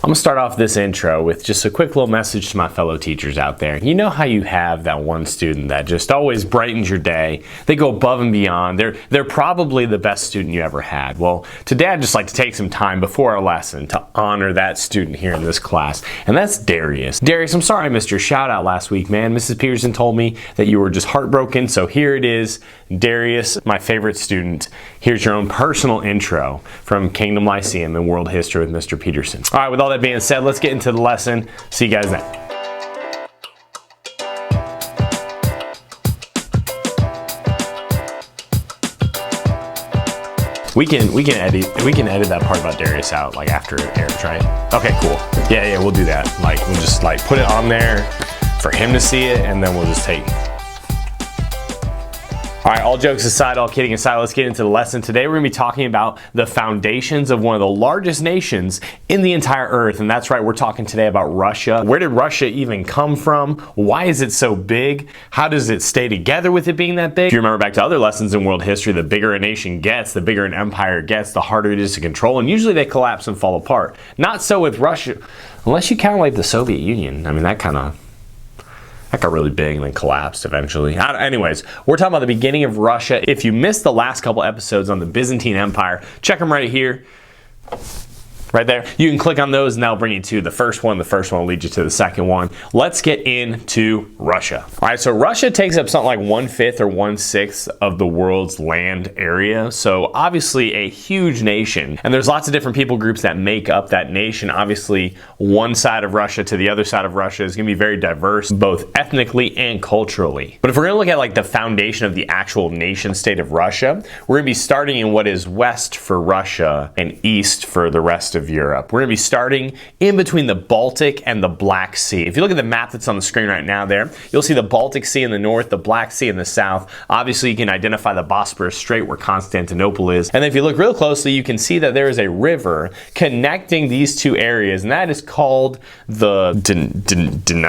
I'm gonna start off this intro with just a quick little message to my fellow teachers out there. You know how you have that one student that just always brightens your day. They go above and beyond. They're probably the best student you ever had. Well, today I'd just like to take some time before our lesson to honor that student here in this class, and that's Darius. Darius, I'm sorry I missed your shout out last week, man. Mrs. Peterson told me that you were just heartbroken, so here it is. Darius, my favorite student. Here's your own personal intro from Kingdom Lyceum and World History with Mr. Peterson. All right, with all that being said, let's get into the lesson. See you guys then. We can edit that part about Darius out like after it airs, right? Okay, cool. Yeah, we'll do that. Like we'll just like put it on there for him to see it, and then we'll just take. All right, all jokes aside, all kidding aside, let's get into the lesson. Today we're gonna be talking about the foundations of one of the largest nations in the entire earth. And that's right, we're talking today about Russia. Where did Russia even come from? Why is it so big? How does it stay together with it being that big? If you remember back to other lessons in world history, the bigger a nation gets, the bigger an empire gets, the harder it is to control. And usually they collapse and fall apart. Not so with Russia, unless you count like the Soviet Union. I mean, that got really big and then collapsed eventually. Anyways, we're talking about the beginning of Russia. If you missed the last couple episodes on the Byzantine Empire, check them right here. Right there. You can click on those and that'll bring you to the first one. The first one will lead you to the second one. Let's get into Russia. All right, so Russia takes up something like 1/5 or 1/6 of the world's land area. So obviously a huge nation. And there's lots of different people groups that make up that nation. Obviously, one side of Russia to the other side of Russia is going to be very diverse, both ethnically and culturally. But if we're going to look at like the foundation of the actual nation state of Russia, we're going to be starting in what is west for Russia and east for the rest of Europe. We're going to be starting in between the Baltic and the Black Sea. If you look at the map that's on the screen right now there, you'll see the Baltic Sea in the north, the Black Sea in the south. Obviously, you can identify the Bosporus Strait where Constantinople is. And if you look real closely, you can see that there is a river connecting these two areas, and that is called the Dnieper.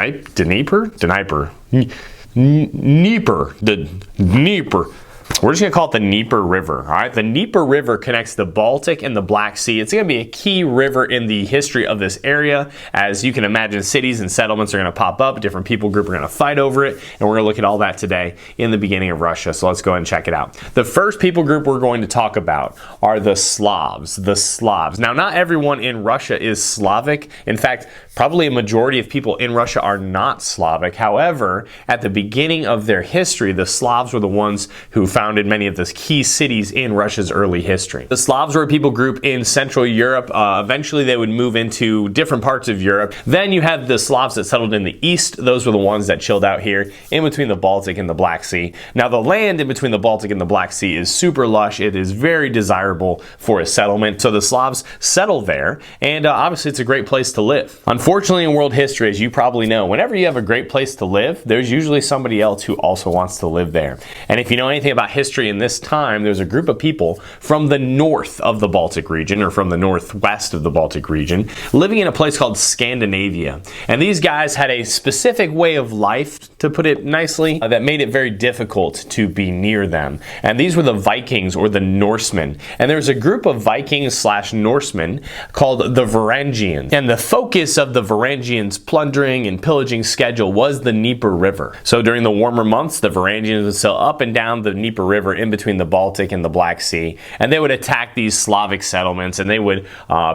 We're just going to call it the Dnieper River, all right? The Dnieper River connects the Baltic and the Black Sea. It's going to be a key river in the history of this area. As you can imagine, cities and settlements are going to pop up. Different people groups are going to fight over it, and we're going to look at all that today in the beginning of Russia. So let's go ahead and check it out. The first people group we're going to talk about are the Slavs. The Slavs. Now, not everyone in Russia is Slavic. In fact, probably a majority of people in Russia are not Slavic. However, at the beginning of their history, the Slavs were the ones who founded many of the key cities in Russia's early history. The Slavs were a people group in Central Europe. Eventually they would move into different parts of Europe. Then you had the Slavs that settled in the east. Those were the ones that chilled out here in between the Baltic and the Black Sea. Now the land in between the Baltic and the Black Sea is super lush. It is very desirable for a settlement. So the Slavs settled there, and obviously it's a great place to live. Unfortunately, in world history, as you probably know, whenever you have a great place to live, there's usually somebody else who also wants to live there. And if you know anything about history in this time, there's a group of people from the north of the Baltic region, or from the northwest of the Baltic region, living in a place called Scandinavia. And these guys had a specific way of life, to put it nicely, that made it very difficult to be near them. And these were the Vikings, or the Norsemen. And there's a group of Vikings / Norsemen called the Varangians. And the focus of the Varangians' plundering and pillaging schedule was the Dnieper River. So during the warmer months, the Varangians would sail up and down the Dnieper River in between the Baltic and the Black Sea, and they would attack these Slavic settlements, and they would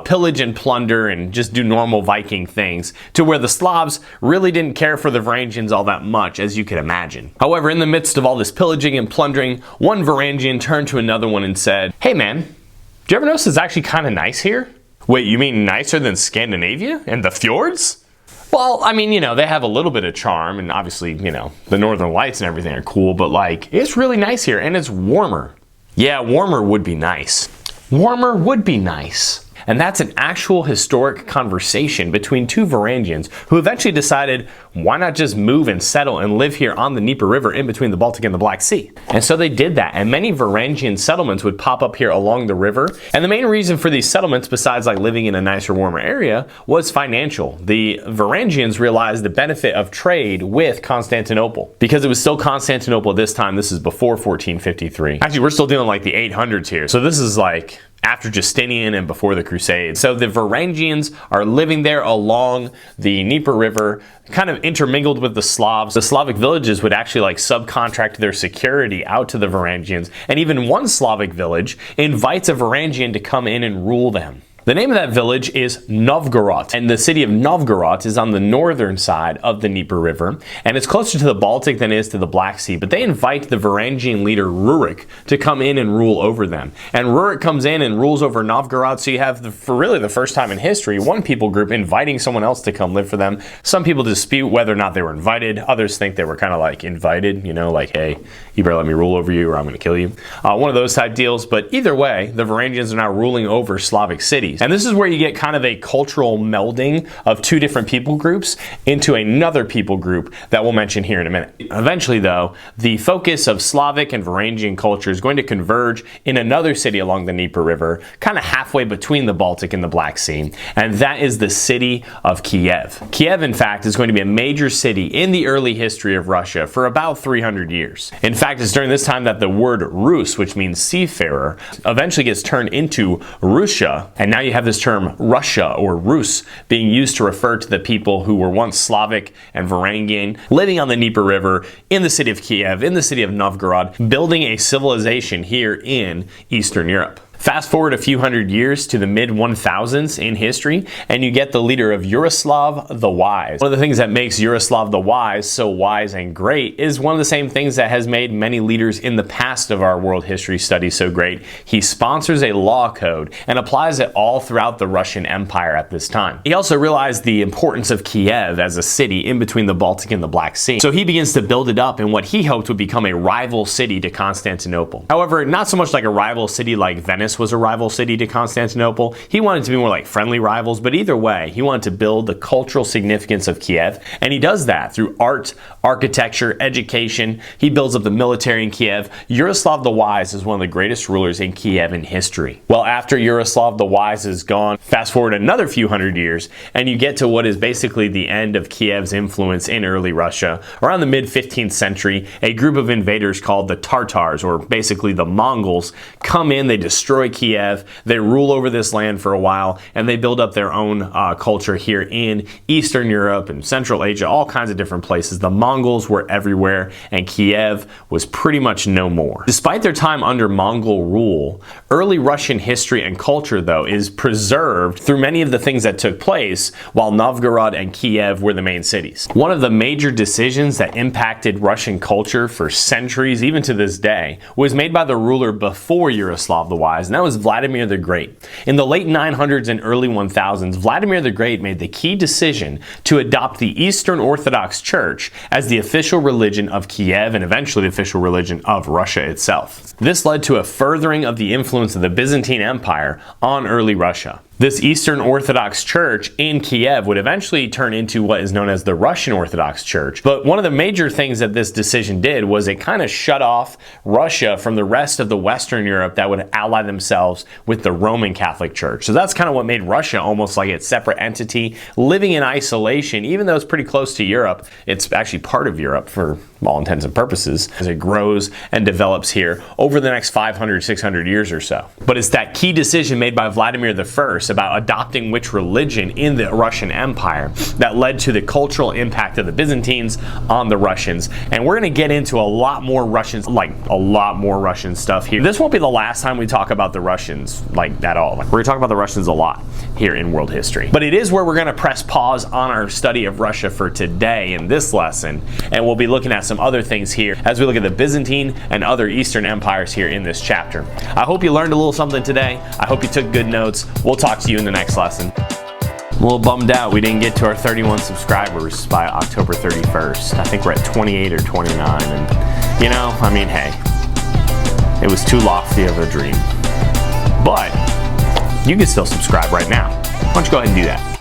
pillage and plunder and just do normal Viking things, to where the Slavs really didn't care for the Varangians all that much, as you can imagine. However, in the midst of all this pillaging and plundering, one Varangian turned to another one and said, "Hey man, do you ever notice it's actually kind of nice here?" "Wait, you mean nicer than Scandinavia and the fjords?" "Well, I mean, you know, they have a little bit of charm, and obviously, you know, the northern lights and everything are cool, but like, it's really nice here, and it's warmer." "Yeah, warmer would be nice. Warmer would be nice." And that's an actual historic conversation between two Varangians who eventually decided, why not just move and settle and live here on the Dnieper River in between the Baltic and the Black Sea? And so they did that, and many Varangian settlements would pop up here along the river. And the main reason for these settlements, besides like living in a nicer, warmer area, was financial. The Varangians realized the benefit of trade with Constantinople, because it was still Constantinople at this time. This is before 1453. Actually, we're still dealing like the 800s here. So this is like after Justinian and before the Crusades. So the Varangians are living there along the Dnieper River, kind of intermingled with the Slavs. The Slavic villages would actually like subcontract their security out to the Varangians, and even one Slavic village invites a Varangian to come in and rule them. The name of that village is Novgorod, and the city of Novgorod is on the northern side of the Dnieper River, and it's closer to the Baltic than it is to the Black Sea, but they invite the Varangian leader Rurik to come in and rule over them. And Rurik comes in and rules over Novgorod, so you have, for really the first time in history, one people group inviting someone else to come live for them. Some people dispute whether or not they were invited. Others think they were kind of like invited, you know, like, hey, you better let me rule over you or I'm going to kill you. One of those type deals, but either way, the Varangians are now ruling over Slavic cities. And this is where you get kind of a cultural melding of two different people groups into another people group that we'll mention here in a minute. Eventually, though, the focus of Slavic and Varangian culture is going to converge in another city along the Dnieper River, kind of halfway between the Baltic and the Black Sea, and that is the city of Kiev. Kiev, in fact, is going to be a major city in the early history of Russia for about 300 years. In fact, it's during this time that the word Rus, which means seafarer, eventually gets turned into Russia, and now you have this term Russia or Rus being used to refer to the people who were once Slavic and Varangian living on the Dnieper River in the city of Kiev, in the city of Novgorod, building a civilization here in Eastern Europe. Fast forward a few hundred years to the mid-1000s in history, and you get the leader of Yaroslav the Wise. One of the things that makes Yaroslav the Wise so wise and great is one of the same things that has made many leaders in the past of our world history studies so great. He sponsors a law code and applies it all throughout the Russian Empire at this time. He also realized the importance of Kiev as a city in between the Baltic and the Black Sea. So he begins to build it up in what he hoped would become a rival city to Constantinople. However, not so much like a rival city like Venice was a rival city to Constantinople. He wanted to be more like friendly rivals, but either way, he wanted to build the cultural significance of Kiev, and he does that through art, architecture, education. He builds up the military in Kiev. Yaroslav the Wise is one of the greatest rulers in Kiev in history. Well, after Yaroslav the Wise is gone, fast forward another few hundred years, and you get to what is basically the end of Kiev's influence in early Russia. Around the mid-15th century, a group of invaders called the Tartars, or basically the Mongols, come in, they destroy Kiev, they rule over this land for a while, and they build up their own culture here in Eastern Europe and Central Asia, all kinds of different places. The Mongols were everywhere, and Kiev was pretty much no more. Despite their time under Mongol rule, early Russian history and culture, though, is preserved through many of the things that took place while Novgorod and Kiev were the main cities. One of the major decisions that impacted Russian culture for centuries, even to this day, was made by the ruler before Yaroslav the Wise, and that was Vladimir the Great. In the late 900s and early 1000s, Vladimir the Great made the key decision to adopt the Eastern Orthodox Church as the official religion of Kiev and eventually the official religion of Russia itself. This led to a furthering of the influence of the Byzantine Empire on early Russia. This Eastern Orthodox Church in Kiev would eventually turn into what is known as the Russian Orthodox Church. But one of the major things that this decision did was it kind of shut off Russia from the rest of the Western Europe that would ally themselves with the Roman Catholic Church. So that's kind of what made Russia almost like its separate entity, living in isolation. Even though it's pretty close to Europe, it's actually part of Europe for all intents and purposes as it grows and develops here over the next 500, 600 years or so. But it's that key decision made by Vladimir I about adopting which religion in the Russian Empire that led to the cultural impact of the Byzantines on the Russians. And we're going to get into a lot more Russians, like a lot more Russian stuff here. This won't be the last time we talk about the Russians, like at all. We're going to talk about the Russians a lot here in world history. But it is where we're going to press pause on our study of Russia for today in this lesson. And we'll be looking at some other things here as we look at the Byzantine and other Eastern empires here in this chapter. I hope you learned a little something today. I hope you took good notes. We'll talk to you in the next lesson. I'm a little bummed out we didn't get to our 31 subscribers by October 31st. I think we're at 28 or 29, and you know, I mean, hey, it was too lofty of a dream. But you can still subscribe right now. Why don't you go ahead and do that?